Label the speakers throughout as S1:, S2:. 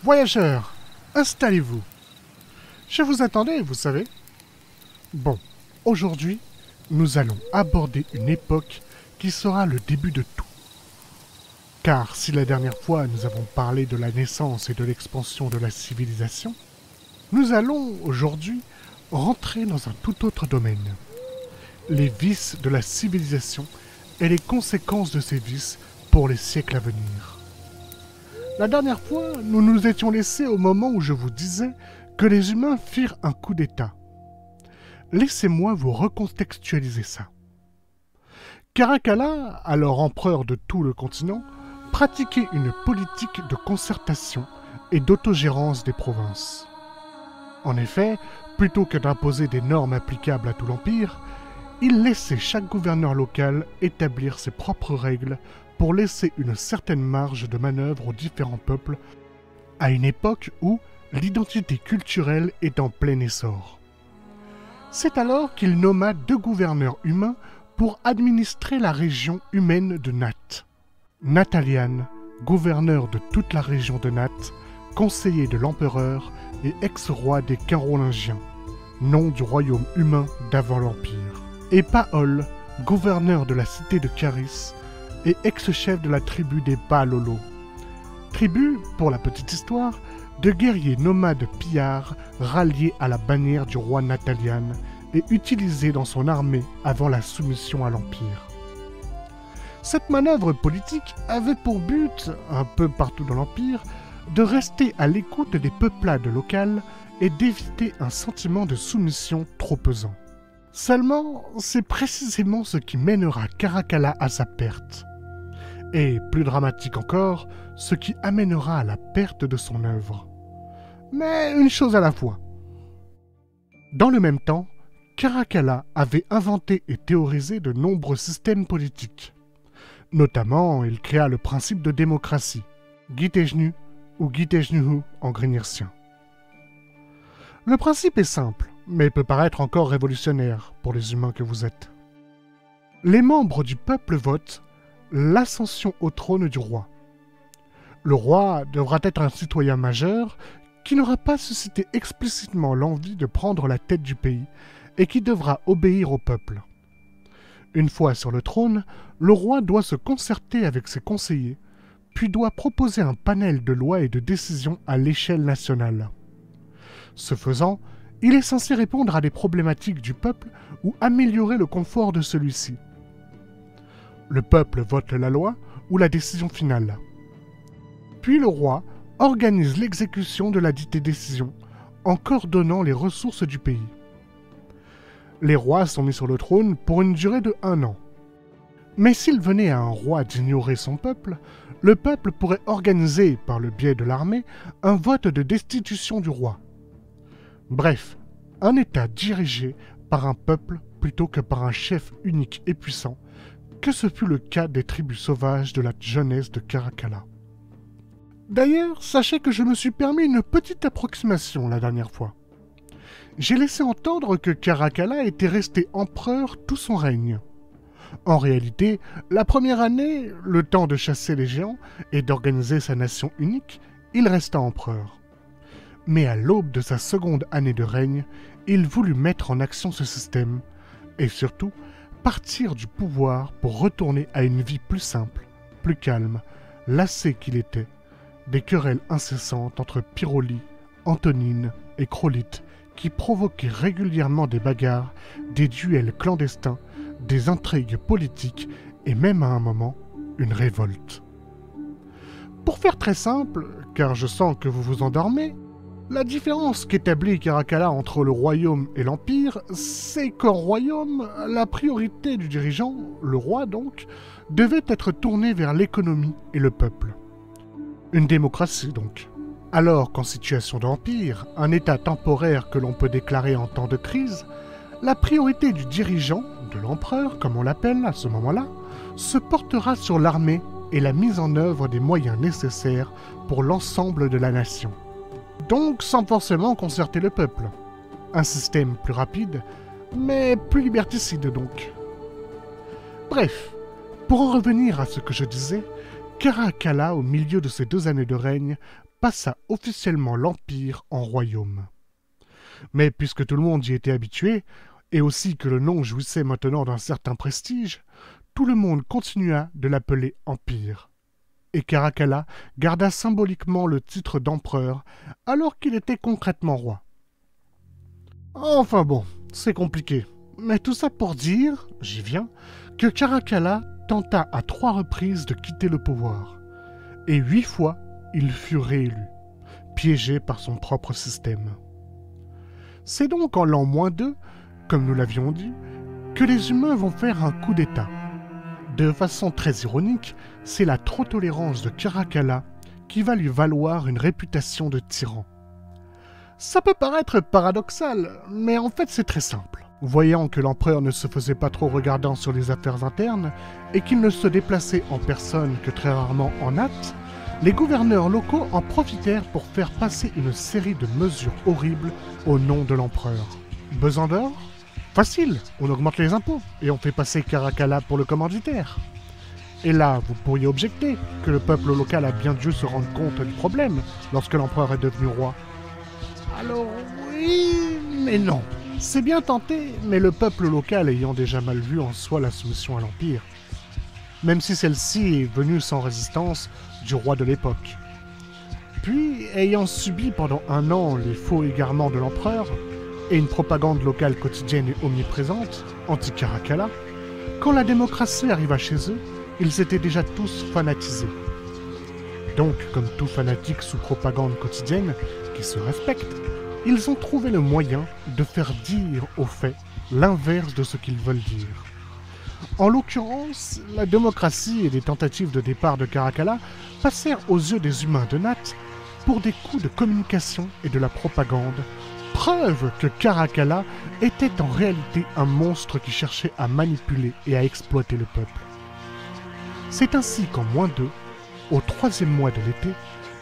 S1: Voyageurs, installez-vous. Je vous attendais, vous savez. Bon, aujourd'hui, nous allons aborder une époque qui sera le début de tout. Car si la dernière fois nous avons parlé de la naissance et de l'expansion de la civilisation, nous allons aujourd'hui rentrer dans un tout autre domaine. Les vices de la civilisation et les conséquences de ces vices pour les siècles à venir. La dernière fois, nous nous étions laissés au moment où je vous disais que les humains firent un coup d'État. Laissez-moi vous recontextualiser ça. Caracalla, alors empereur de tout le continent, pratiquait une politique de concertation et d'autogérance des provinces. En effet, plutôt que d'imposer des normes applicables à tout l'Empire, il laissait chaque gouverneur local établir ses propres règles pour laisser une certaine marge de manœuvre aux différents peuples à une époque où l'identité culturelle est en plein essor. C'est alors qu'il nomma 2 gouverneurs humains pour administrer la région humaine de Nath. Natalian, gouverneur de toute la région de Nath, conseiller de l'empereur et ex-roi des Carolingiens, nom du royaume humain d'avant l'Empire. Et Paol, gouverneur de la cité de Caris et ex-chef de la tribu des Palolo. Tribu, pour la petite histoire, de guerriers nomades pillards ralliés à la bannière du roi Natalian et utilisés dans son armée avant la soumission à l'Empire. Cette manœuvre politique avait pour but, un peu partout dans l'Empire, de rester à l'écoute des peuplades locales et d'éviter un sentiment de soumission trop pesant. Seulement, c'est précisément ce qui mènera Caracalla à sa perte. Et, plus dramatique encore, ce qui amènera à la perte de son œuvre. Mais une chose à la fois. Dans le même temps, Caracalla avait inventé et théorisé de nombreux systèmes politiques. Notamment, il créa le principe de démocratie, Gitejnu ou Gitejnuhu en gruniercien. Le principe est simple, mais peut paraître encore révolutionnaire pour les humains que vous êtes. Les membres du peuple votent l'ascension au trône du roi. Le roi devra être un citoyen majeur qui n'aura pas suscité explicitement l'envie de prendre la tête du pays et qui devra obéir au peuple. Une fois sur le trône, le roi doit se concerter avec ses conseillers, puis doit proposer un panel de lois et de décisions à l'échelle nationale. Ce faisant, il est censé répondre à des problématiques du peuple ou améliorer le confort de celui-ci. Le peuple vote la loi ou la décision finale. Puis le roi organise l'exécution de la dite décision en coordonnant les ressources du pays. Les rois sont mis sur le trône pour une durée de 1 an. Mais s'il venait à un roi d'ignorer son peuple, le peuple pourrait organiser, par le biais de l'armée, un vote de destitution du roi. Bref, un État dirigé par un peuple plutôt que par un chef unique et puissant, que ce fut le cas des tribus sauvages de la jeunesse de Caracalla. D'ailleurs, sachez que je me suis permis une petite approximation la dernière fois. J'ai laissé entendre que Caracalla était resté empereur tout son règne. En réalité, la première année, le temps de chasser les géants et d'organiser sa nation unique, il resta empereur. Mais à l'aube de sa seconde année de règne, il voulut mettre en action ce système, et surtout, partir du pouvoir pour retourner à une vie plus simple, plus calme, lassé qu'il était, des querelles incessantes entre Pyroli, Antonine et Crolite qui provoquaient régulièrement des bagarres, des duels clandestins, des intrigues politiques et même à un moment, une révolte. Pour faire très simple, car je sens que vous vous endormez, la différence qu'établit Caracalla entre le royaume et l'empire, c'est qu'en royaume, la priorité du dirigeant, le roi donc, devait être tournée vers l'économie et le peuple. Une démocratie donc. Alors qu'en situation d'empire, un état temporaire que l'on peut déclarer en temps de crise, la priorité du dirigeant, de l'empereur comme on l'appelle à ce moment-là, se portera sur l'armée et la mise en œuvre des moyens nécessaires pour l'ensemble de la nation. Donc sans forcément concerter le peuple. Un système plus rapide, mais plus liberticide donc. Bref, pour en revenir à ce que je disais, Caracalla, au milieu de ses 2 années de règne, passa officiellement l'Empire en royaume. Mais puisque tout le monde y était habitué, et aussi que le nom jouissait maintenant d'un certain prestige, tout le monde continua de l'appeler Empire. Et Caracalla garda symboliquement le titre d'empereur alors qu'il était concrètement roi. Enfin bon, c'est compliqué. Mais tout ça pour dire, j'y viens, que Caracalla tenta à 3 reprises de quitter le pouvoir. Et 8 fois, il fut réélu, piégé par son propre système. C'est donc en l'an -2, comme nous l'avions dit, que les humains vont faire un coup d'État. De façon très ironique, c'est la trop tolérance de Caracalla qui va lui valoir une réputation de tyran. Ça peut paraître paradoxal, mais en fait c'est très simple. Voyant que l'empereur ne se faisait pas trop regardant sur les affaires internes et qu'il ne se déplaçait en personne que très rarement en hâte, les gouverneurs locaux en profitèrent pour faire passer une série de mesures horribles au nom de l'empereur. Besoin d'or ? Facile, on augmente les impôts et on fait passer Caracalla pour le commanditaire. Et là, vous pourriez objecter que le peuple local a bien dû se rendre compte du problème lorsque l'empereur est devenu roi. Alors oui, mais non. C'est bien tenté, mais le peuple local ayant déjà mal vu en soi la soumission à l'Empire. Même si celle-ci est venue sans résistance du roi de l'époque. Puis, ayant subi pendant 1 an les faux égarements de l'empereur, et une propagande locale quotidienne et omniprésente, anti-Caracalla, quand la démocratie arriva chez eux, ils étaient déjà tous fanatisés. Donc, comme tout fanatique sous propagande quotidienne, qui se respecte, ils ont trouvé le moyen de faire dire aux faits l'inverse de ce qu'ils veulent dire. En l'occurrence, la démocratie et les tentatives de départ de Caracalla passèrent aux yeux des humains de Nath pour des coups de communication et de la propagande, preuve que Caracalla était en réalité un monstre qui cherchait à manipuler et à exploiter le peuple. C'est ainsi qu'en -2, au 3e mois de l'été,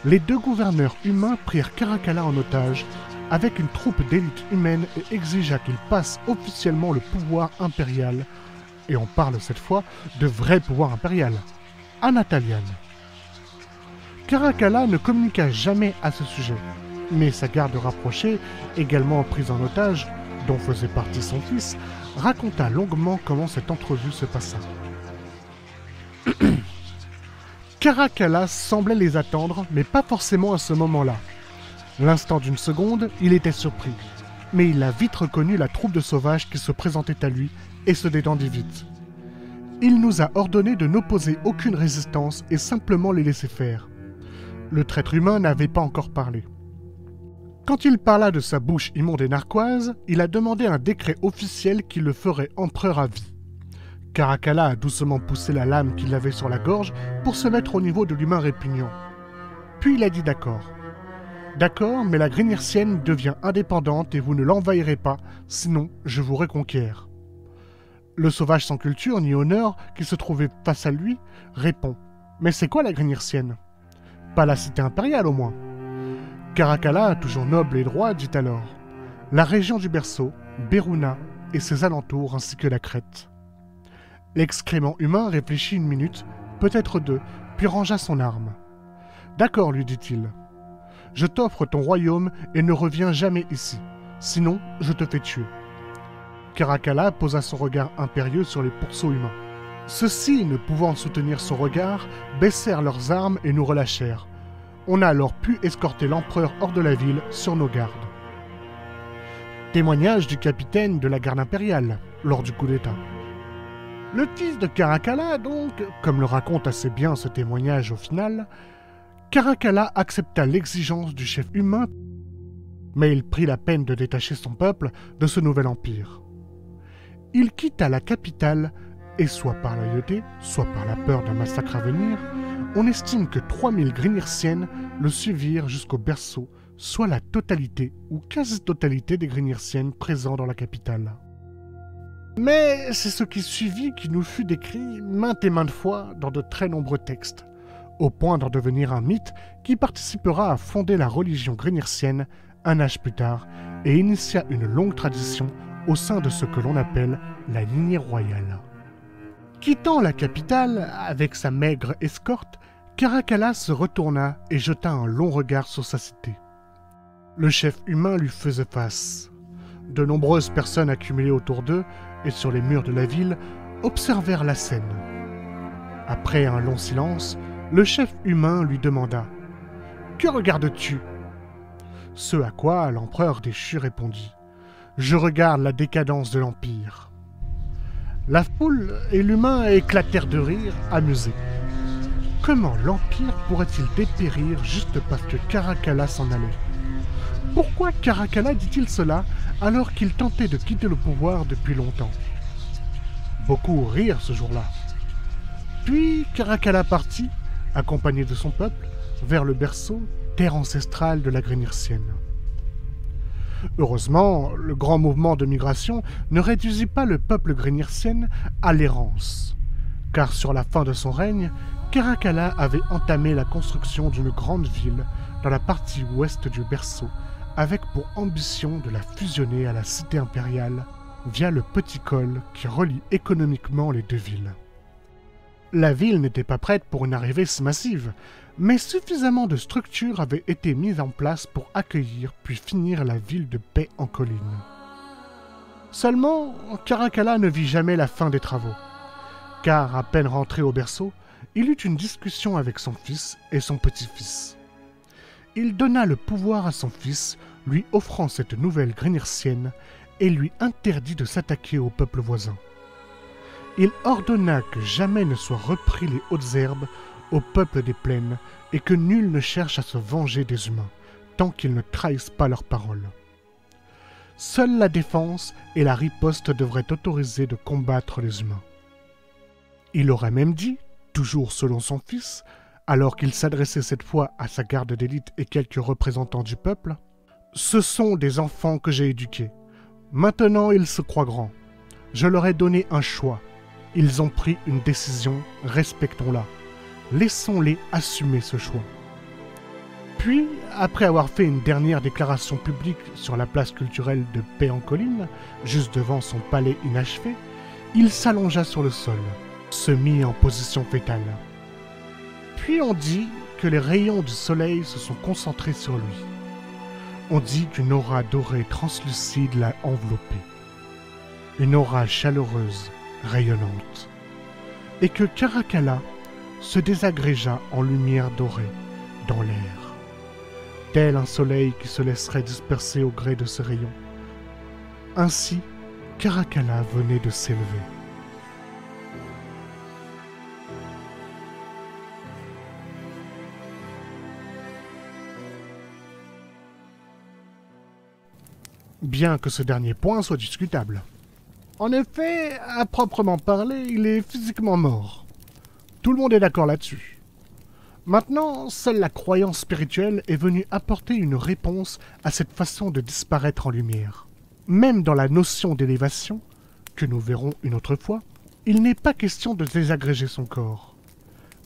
S1: les 2 gouverneurs humains prirent Caracalla en otage avec une troupe d'élite humaine et exigea qu'il passe officiellement le pouvoir impérial, et on parle cette fois de vrai pouvoir impérial, à Natalian. Caracalla ne communiqua jamais à ce sujet, mais sa garde rapprochée, également prise en otage, dont faisait partie son fils, raconta longuement comment cette entrevue se passa. Caracalla semblait les attendre, mais pas forcément à ce moment-là. L'instant d'une seconde, il était surpris, mais il a vite reconnu la troupe de sauvages qui se présentait à lui et se détendit vite. Il nous a ordonné de n'opposer aucune résistance et simplement les laisser faire. Le traître humain n'avait pas encore parlé. Quand il parla de sa bouche immonde et narquoise, il a demandé un décret officiel qui le ferait empereur à vie. Caracalla a doucement poussé la lame qu'il avait sur la gorge pour se mettre au niveau de l'humain répugnant. Puis il a dit d'accord. D'accord, mais la Grignircienne devient indépendante et vous ne l'envahirez pas, sinon je vous reconquiers. Le sauvage sans culture ni honneur qui se trouvait face à lui répond. Mais c'est quoi la Grignircienne ? Pas la cité impériale au moins. Caracalla, toujours noble et droit, dit alors la région du berceau, Beruna et ses alentours ainsi que la Crète. L'excrément humain réfléchit 1 minute, peut-être 2, puis rangea son arme. D'accord, lui dit-il. Je t'offre ton royaume et ne reviens jamais ici, sinon je te fais tuer. Caracalla posa son regard impérieux sur les pourceaux humains. Ceux-ci, ne pouvant soutenir son regard, baissèrent leurs armes et nous relâchèrent. On a alors pu escorter l'empereur hors de la ville sur nos gardes. Témoignage du capitaine de la garde impériale, lors du coup d'État. Le fils de Caracalla, donc, comme le raconte assez bien ce témoignage au final, Caracalla accepta l'exigence du chef humain, mais il prit la peine de détacher son peuple de ce nouvel empire. Il quitta la capitale, et soit par loyauté, soit par la peur d'un massacre à venir, on estime que 3000 Grignirciennes le suivirent jusqu'au berceau, soit la totalité ou quasi-totalité des Grignirciennes présents dans la capitale. Mais c'est ce qui suivit qui nous fut décrit maintes et maintes fois dans de très nombreux textes, au point d'en devenir un mythe qui participera à fonder la religion grignircienne un âge plus tard et initia une longue tradition au sein de ce que l'on appelle la lignée royale. Quittant la capitale avec sa maigre escorte, Caracalla se retourna et jeta un long regard sur sa cité. Le chef humain lui faisait face. De nombreuses personnes accumulées autour d'eux et sur les murs de la ville observèrent la scène. Après un long silence, le chef humain lui demanda « Que regardes-tu » Ce à quoi l'empereur déchu répondit « Je regarde la décadence de l'Empire. » La foule et l'humain éclatèrent de rire, amusés. Comment l'Empire pourrait-il dépérir juste parce que Caracalla s'en allait? Pourquoi Caracalla dit-il cela alors qu'il tentait de quitter le pouvoir depuis longtemps? Beaucoup rirent ce jour-là. Puis Caracalla partit, accompagné de son peuple, vers le berceau, terre ancestrale de la Grenircienne. Heureusement, le grand mouvement de migration ne réduisit pas le peuple grenircien à l'errance, car sur la fin de son règne, Caracalla avait entamé la construction d'une grande ville dans la partie ouest du berceau, avec pour ambition de la fusionner à la cité impériale via le petit col qui relie économiquement les deux villes. La ville n'était pas prête pour une arrivée si massive, mais suffisamment de structures avaient été mises en place pour accueillir puis finir la ville de paix en colline. Seulement, Caracalla ne vit jamais la fin des travaux, car à peine rentré au berceau, il eut une discussion avec son fils et son petit-fils. Il donna le pouvoir à son fils, lui offrant cette nouvelle grenircienne, et lui interdit de s'attaquer au peuple voisin. Il ordonna que jamais ne soient repris les hautes herbes au peuple des plaines et que nul ne cherche à se venger des humains, tant qu'ils ne trahissent pas leurs paroles. Seule la défense et la riposte devraient autoriser de combattre les humains. Il aurait même dit, toujours selon son fils, alors qu'il s'adressait cette fois à sa garde d'élite et quelques représentants du peuple, « Ce sont des enfants que j'ai éduqués. Maintenant ils se croient grands. Je leur ai donné un choix. Ils ont pris une décision, respectons-la. Laissons-les assumer ce choix. » Puis, après avoir fait une dernière déclaration publique sur la place culturelle de Paix-en-Colline, juste devant son palais inachevé, il s'allongea sur le sol, se mit en position fétale. Puis on dit que les rayons du soleil se sont concentrés sur lui. On dit qu'une aura dorée translucide l'a enveloppé. Une aura chaleureuse, rayonnante. Et que Caracalla se désagrégea en lumière dorée dans l'air, tel un soleil qui se laisserait disperser au gré de ses rayons. Ainsi, Caracalla venait de s'élever. Bien que ce dernier point soit discutable. En effet, à proprement parler, il est physiquement mort. Tout le monde est d'accord là-dessus. Maintenant, seule la croyance spirituelle est venue apporter une réponse à cette façon de disparaître en lumière. Même dans la notion d'élévation, que nous verrons une autre fois, il n'est pas question de désagréger son corps.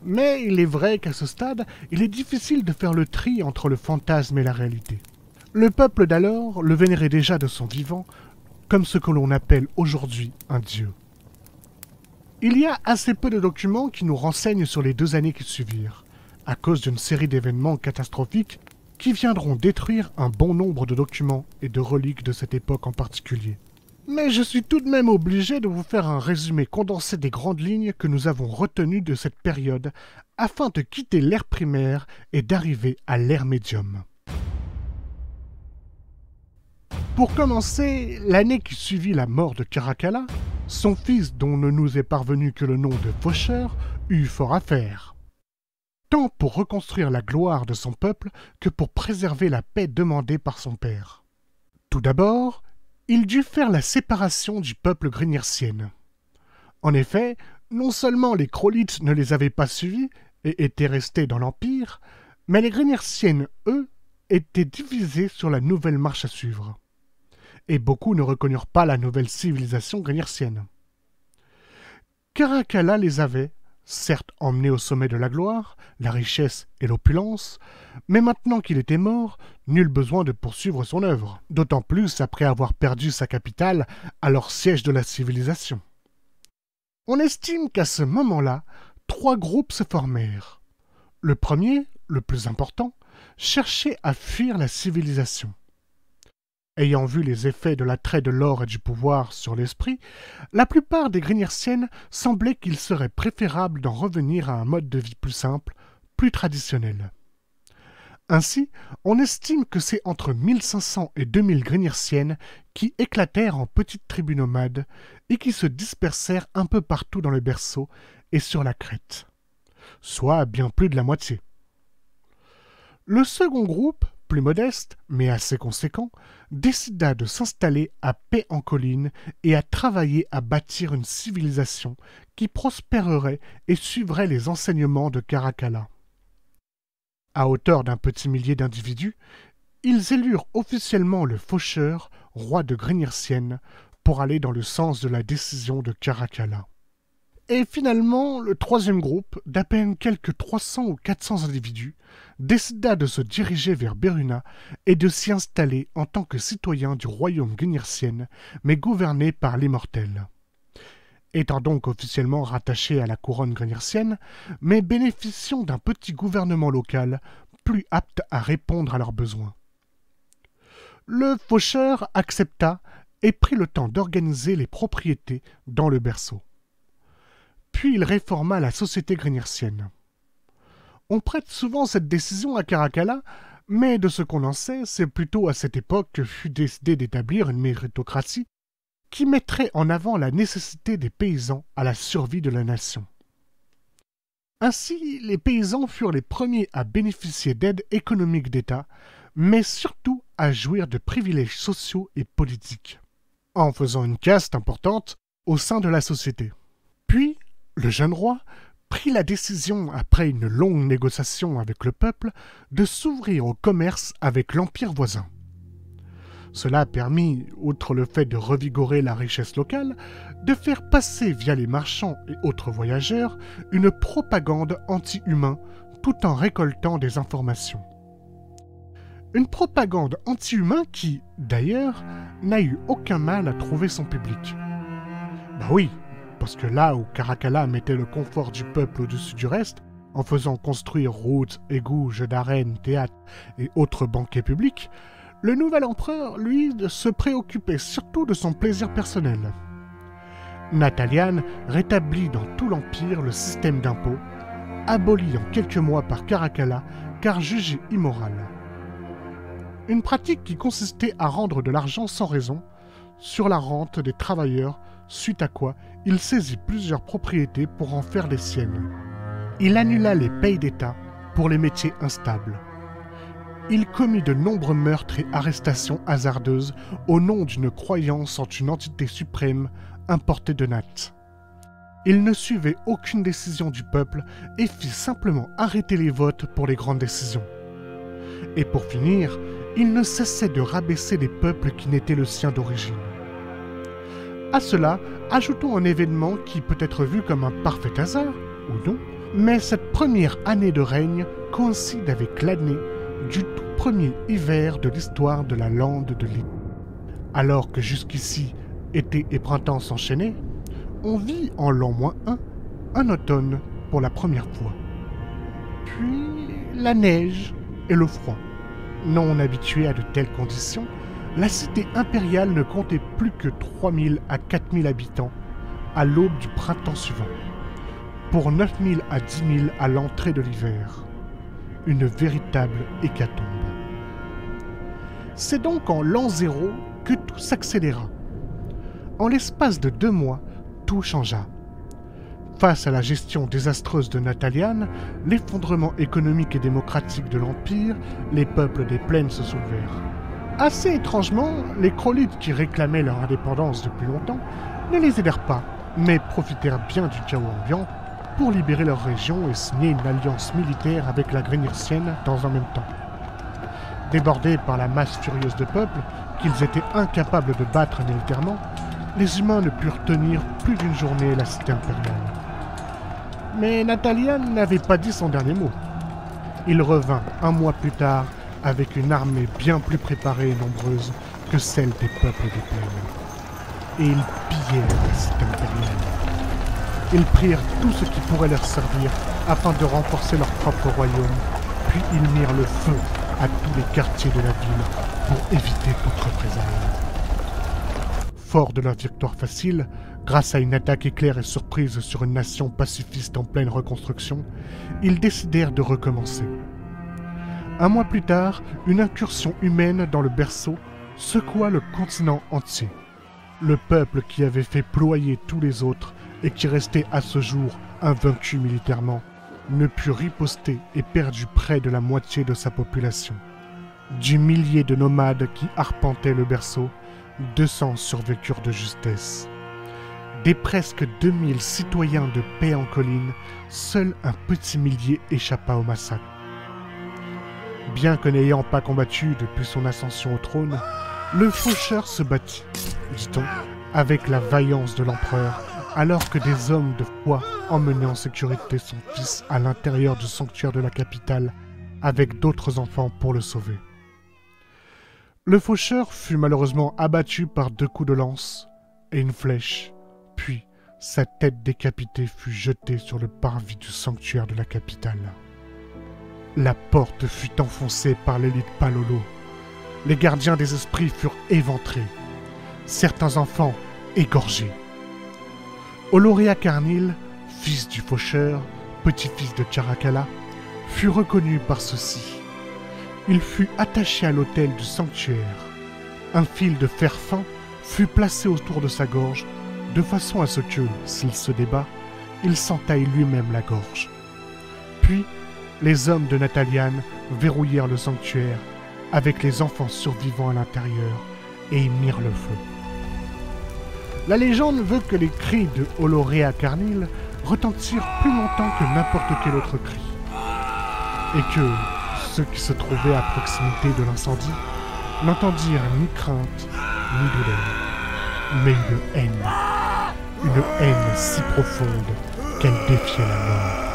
S1: Mais il est vrai qu'à ce stade, il est difficile de faire le tri entre le fantasme et la réalité. Le peuple d'alors le vénérait déjà de son vivant, comme ce que l'on appelle aujourd'hui un dieu. Il y a assez peu de documents qui nous renseignent sur les 2 années qui suivirent, à cause d'une série d'événements catastrophiques qui viendront détruire un bon nombre de documents et de reliques de cette époque en particulier. Mais je suis tout de même obligé de vous faire un résumé condensé des grandes lignes que nous avons retenues de cette période afin de quitter l'ère primaire et d'arriver à l'ère médium. Pour commencer, l'année qui suivit la mort de Caracalla, son fils, dont ne nous est parvenu que le nom de Faucheur, eut fort à faire. Tant pour reconstruire la gloire de son peuple que pour préserver la paix demandée par son père. Tout d'abord, il dut faire la séparation du peuple grenircien. En effet, non seulement les Krolites ne les avaient pas suivis et étaient restés dans l'Empire, mais les grenirciennes, eux, étaient divisés sur la nouvelle marche à suivre. Et beaucoup ne reconnurent pas la nouvelle civilisation grenircienne. Caracalla les avait, certes emmenés au sommet de la gloire, la richesse et l'opulence, mais maintenant qu'il était mort, nul besoin de poursuivre son œuvre, d'autant plus après avoir perdu sa capitale, alors siège de la civilisation. On estime qu'à ce moment-là, 3 groupes se formèrent. Le premier, le plus important, cherchait à fuir la civilisation. Ayant vu les effets de l'attrait de l'or et du pouvoir sur l'esprit, la plupart des Grignarsiennes semblaient qu'il serait préférable d'en revenir à un mode de vie plus simple, plus traditionnel. Ainsi, on estime que c'est entre 1500 et 2000 Grignarsiennes qui éclatèrent en petites tribus nomades et qui se dispersèrent un peu partout dans le berceau et sur la crête, soit bien plus de la moitié. Le second groupe, plus modeste, mais assez conséquent, décida de s'installer à Paix-en-Colline et à travailler à bâtir une civilisation qui prospérerait et suivrait les enseignements de Caracalla. À hauteur d'un petit millier d'individus, ils élurent officiellement le faucheur, roi de Grignarsienne, pour aller dans le sens de la décision de Caracalla. Et finalement, le troisième groupe, d'à peine quelques 300 ou 400 individus, décida de se diriger vers Beruna et de s'y installer en tant que citoyen du royaume Grignarsienne, mais gouverné par l'immortel. Étant donc officiellement rattaché à la couronne Grignarsienne, mais bénéficiant d'un petit gouvernement local plus apte à répondre à leurs besoins. Le faucheur accepta et prit le temps d'organiser les propriétés dans le berceau. Puis il réforma la société grignarsienne. On prête souvent cette décision à Caracalla, mais de ce qu'on en sait, c'est plutôt à cette époque que fut décidé d'établir une méritocratie qui mettrait en avant la nécessité des paysans à la survie de la nation. Ainsi, les paysans furent les premiers à bénéficier d'aides économiques d'État, mais surtout à jouir de privilèges sociaux et politiques, en faisant une caste importante au sein de la société. Puis, le jeune roi prit la décision, après une longue négociation avec le peuple, de s'ouvrir au commerce avec l'empire voisin. Cela a permis, outre le fait de revigorer la richesse locale, de faire passer via les marchands et autres voyageurs une propagande anti-humain tout en récoltant des informations. Une propagande anti-humain qui, d'ailleurs, n'a eu aucun mal à trouver son public. Bah oui, parce que là où Caracalla mettait le confort du peuple au-dessus du reste, en faisant construire routes, égouts, jeux d'arène, théâtres et autres banquets publics, le nouvel empereur, lui, se préoccupait surtout de son plaisir personnel. Natalian rétablit dans tout l'Empire le système d'impôts, aboli en quelques mois par Caracalla car jugé immoral. Une pratique qui consistait à rendre de l'argent sans raison sur la rente des travailleurs, suite à quoi il saisit plusieurs propriétés pour en faire les siennes. Il annula les payes d'État pour les métiers instables. Il commit de nombreux meurtres et arrestations hasardeuses au nom d'une croyance en une entité suprême importée de Nat. Il ne suivait aucune décision du peuple et fit simplement arrêter les votes pour les grandes décisions. Et pour finir, il ne cessait de rabaisser les peuples qui n'étaient le sien d'origine. À cela, ajoutons un événement qui peut être vu comme un parfait hasard, ou non, mais cette première année de règne coïncide avec l'année du tout premier hiver de l'histoire de la lande de l'île. Alors que jusqu'ici, été et printemps s'enchaînaient, on vit en l'an -1 un automne pour la première fois. Puis la neige et le froid. Non habituée à de telles conditions, la cité impériale ne comptait plus que 3000 à 4000 habitants à l'aube du printemps suivant, pour 9000 à 10 000 à l'entrée de l'hiver. Une véritable hécatombe. C'est donc en l'an 0 que tout s'accéléra. En l'espace de 2 mois, tout changea. Face à la gestion désastreuse de Natalian, l'effondrement économique et démocratique de l'Empire, les peuples des plaines se soulevèrent. Assez étrangement, les Krolites qui réclamaient leur indépendance depuis longtemps ne les aidèrent pas, mais profitèrent bien du chaos ambiant pour libérer leur région et signer une alliance militaire avec la Grignarsienne dans un même temps. Débordés par la masse furieuse de peuple, qu'ils étaient incapables de battre militairement, les humains ne purent tenir plus d'une journée la cité impériale. Mais Natalian n'avait pas dit son dernier mot. Il revint 1 mois plus tard avec une armée bien plus préparée et nombreuse que celle des peuples des plaines. Et ils pillèrent la cité impériale. Ils prirent tout ce qui pourrait leur servir afin de renforcer leur propre royaume, puis ils mirent le feu à tous les quartiers de la ville pour éviter toute représailles. Forts de leur victoire facile, grâce à une attaque éclair et surprise sur une nation pacifiste en pleine reconstruction, ils décidèrent de recommencer. Un mois plus tard, une incursion humaine dans le berceau secoua le continent entier. Le peuple qui avait fait ployer tous les autres et qui restait à ce jour invaincu militairement, ne put riposter et perdit près de la moitié de sa population. Du millier de nomades qui arpentaient le berceau, 200 survécurent de justesse. Des presque 2000 citoyens de paix en colline, seul un petit millier échappa au massacre. Bien que n'ayant pas combattu depuis son ascension au trône, le faucheur se battit, dit-on, avec la vaillance de l'empereur, alors que des hommes de foi emmenaient en sécurité son fils à l'intérieur du sanctuaire de la capitale, avec d'autres enfants pour le sauver. Le faucheur fut malheureusement abattu par 2 coups de lance et une flèche, puis sa tête décapitée fut jetée sur le parvis du sanctuaire de la capitale. La porte fut enfoncée par l'élite Palolo. Les gardiens des esprits furent éventrés. Certains enfants égorgés. Olorea Carnil, fils du faucheur, petit-fils de Caracalla, fut reconnu par ceux-ci. Il fut attaché à l'autel du sanctuaire. Un fil de fer fin fut placé autour de sa gorge, de façon à ce que, s'il se débat, il s'entaille lui-même la gorge. Puis, les hommes de Natalian verrouillèrent le sanctuaire, avec les enfants survivants à l'intérieur, et y mirent le feu. La légende veut que les cris de Olorea Carnil retentirent plus longtemps que n'importe quel autre cri, et que ceux qui se trouvaient à proximité de l'incendie n'entendirent ni crainte ni douleur, mais une haine si profonde qu'elle défiait la mort.